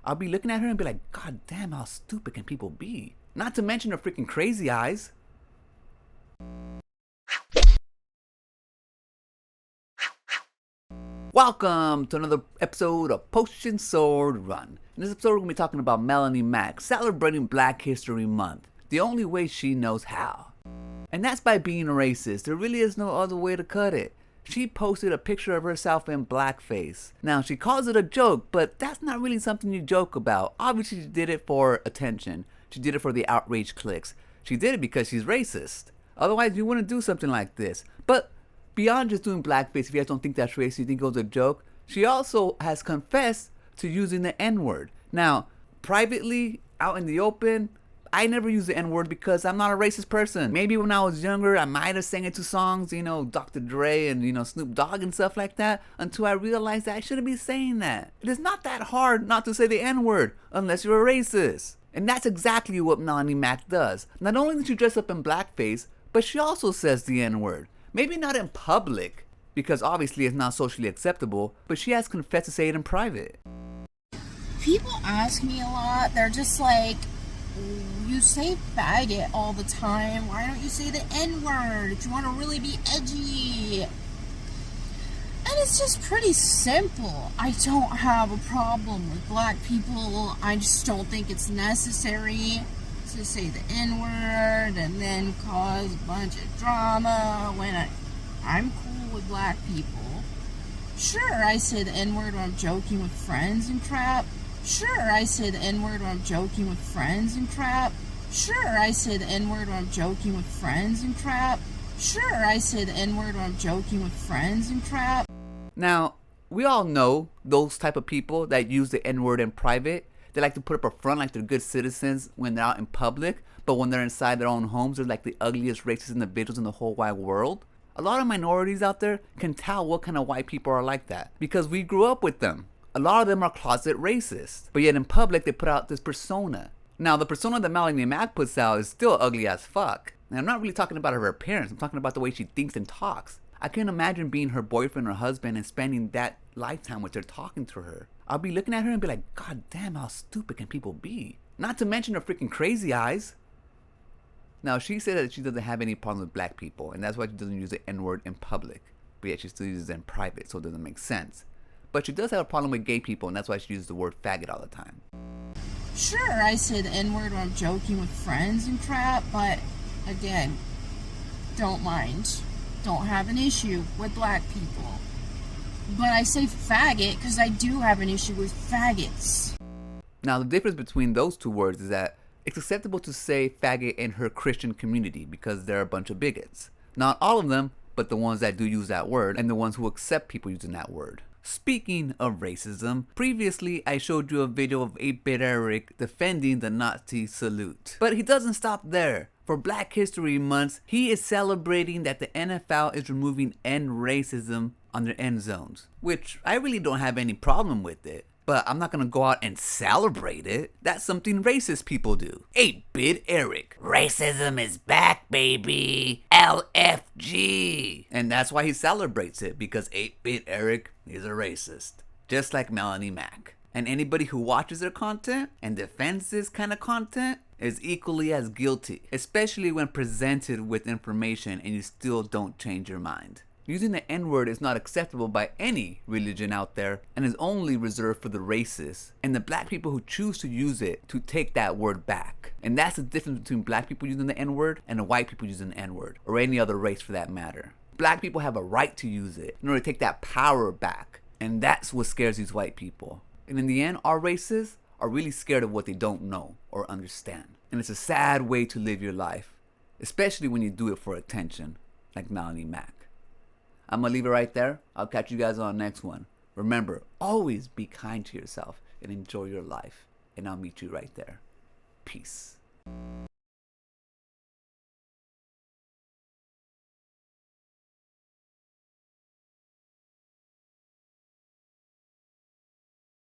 I'll be looking at her and be like, God damn, how stupid can people be? Not to mention her freaking crazy eyes. Welcome to another episode of Potion Sword Run. In this episode, we're going to be talking about Melonie Mac celebrating Black History Month the only way she knows how. And that's by being a racist. There really is no other way to cut it. She posted a picture of herself in blackface. Now, she calls it a joke, but that's not really something you joke about. Obviously, she did it for attention. She did it for the outrage clicks. She did it because she's racist. Otherwise, you wouldn't do something like this. But beyond just doing blackface, if you guys don't think that's racist, you think it was a joke, she also has confessed to using the N-word. Now, privately, out in the open, I never use the N-word because I'm not a racist person. Maybe when I was younger, I might have sang it to songs, Dr. Dre and, Snoop Dogg and stuff like that, until I realized that I shouldn't be saying that. It is not that hard not to say the N-word unless you're a racist. And that's exactly what Melonie Mac does. Not only does she dress up in blackface, but she also says the N-word. Maybe not in public, because obviously it's not socially acceptable, but she has confessed to say it in private. People ask me a lot, they're just like, you say faggot all the time, why don't you say the N-word if you want to really be edgy? And it's just pretty simple. I don't have a problem with black people. I just don't think it's necessary to say the N-word and then cause a bunch of drama when I'm cool with black people. Sure, I say the N-word when I'm joking with friends and crap. Sure, I say the N-word when I'm joking with friends and crap. Sure, I say the N-word when I'm joking with friends and crap. Sure, I say the N-word when I'm joking with friends and crap. Now, we all know those type of people that use the N-word in private. They like to put up a front like they're good citizens when they're out in public, but when they're inside their own homes, they're like the ugliest racist individuals in the whole wide world. A lot of minorities out there can tell what kind of white people are like that because we grew up with them. A lot of them are closet racist, but yet in public they put out this persona. Now, the persona that Melonie Mac puts out is still ugly as fuck. And I'm not really talking about her appearance, I'm talking about the way she thinks and talks. I can't imagine being her boyfriend or husband and spending that lifetime with her talking to her. I'll be looking at her and be like, God damn, how stupid can people be? Not to mention her freaking crazy eyes. Now, she said that she doesn't have any problem with black people, and that's why she doesn't use the N-word in public. But yet she still uses it in private, so it doesn't make sense. But she does have a problem with gay people, and that's why she uses the word faggot all the time. Sure, I say the N-word when I'm joking with friends and crap, but again, don't mind. Don't have an issue with black people. But I say faggot because I do have an issue with faggots. Now, the difference between those two words is that it's acceptable to say faggot in her Christian community because they're a bunch of bigots. Not all of them, but the ones that do use that word and the ones who accept people using that word. Speaking of racism, previously I showed you a video of 8-Bit Eric defending the Nazi salute. But he doesn't stop there. For Black History Month, he is celebrating that the NFL is removing end racism on their end zones. Which I really don't have any problem with it. But I'm not gonna go out and celebrate it. That's something racist people do. 8-Bit Eric. Racism is back, baby. LFG. And that's why he celebrates it, because 8-Bit Eric is a racist. Just like Melonie Mac. And anybody who watches their content and defends this kind of content is equally as guilty. Especially when presented with information and you still don't change your mind. Using the N-word is not acceptable by any religion out there and is only reserved for the racists and the black people who choose to use it to take that word back. And that's the difference between black people using the N-word and the white people using the N-word, or any other race for that matter. Black people have a right to use it in order to take that power back, and that's what scares these white people. And in the end, our racists are really scared of what they don't know or understand. And it's a sad way to live your life, especially when you do it for attention, like Melonie Mac. I'm gonna leave it right there. I'll catch you guys on the next one. Remember, always be kind to yourself and enjoy your life. And I'll meet you right there. Peace.